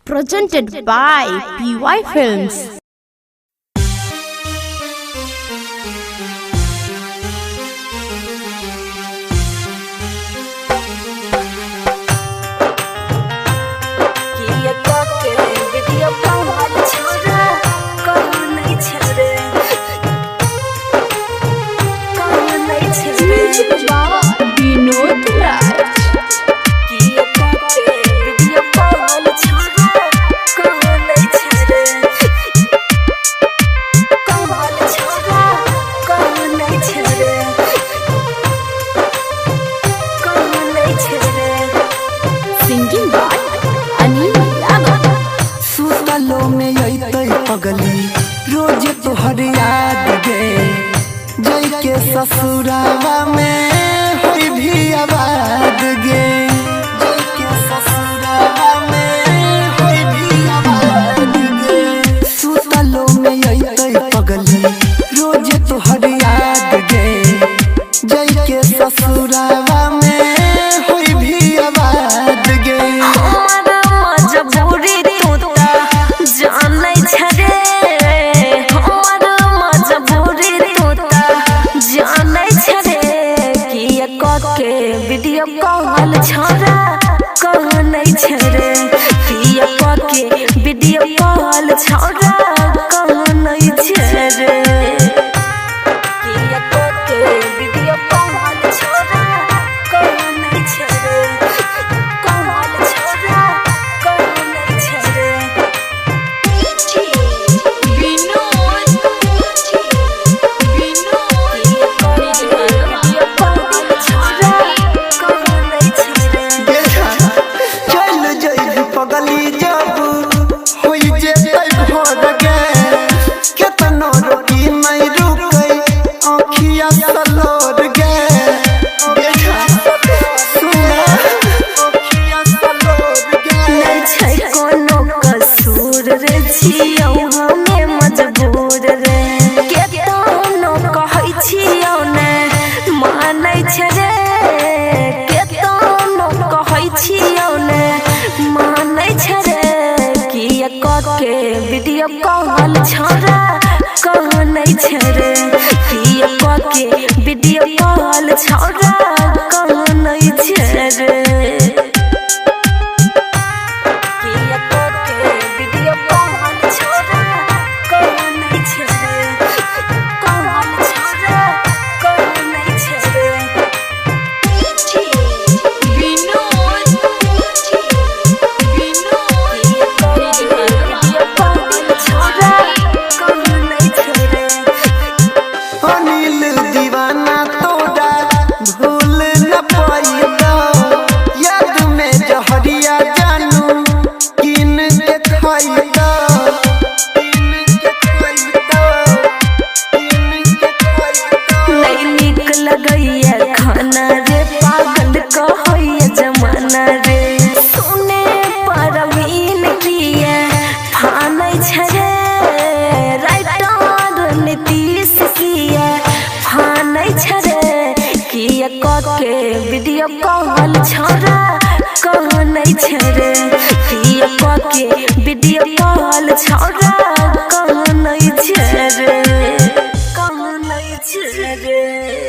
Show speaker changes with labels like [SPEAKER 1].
[SPEAKER 1] presented by PY Films.
[SPEAKER 2] पगली रोज तोहर याद गे जई के ससुरावा में होई भी आबाद गे जई के ससुरावा में होई भी आबाद गे सुतलो में अइतै पगली रोज तोहर याद गे जई के ससुरावा में होई भी आबाद गे
[SPEAKER 3] वीडियो कॉल छोरा कहनै छरे पिया के वीडियो कॉल छोरा कहनै छरे पिया के वीडियो कॉल छोरा कहनै छरे कॉल छोरा कहनै छरे के वीडियो कॉल छोरा कहनै छरे पिया के वीडियो कॉल छोरा कहनै छरे पिया के वीडियो कॉल छोरा कहनै छरे कॉल छोरा कहनै छरे के वीडियो कॉल छोरा कहनै छरे पिया के वीडियो कॉल छोरा कहनै छरे कहनै छरे।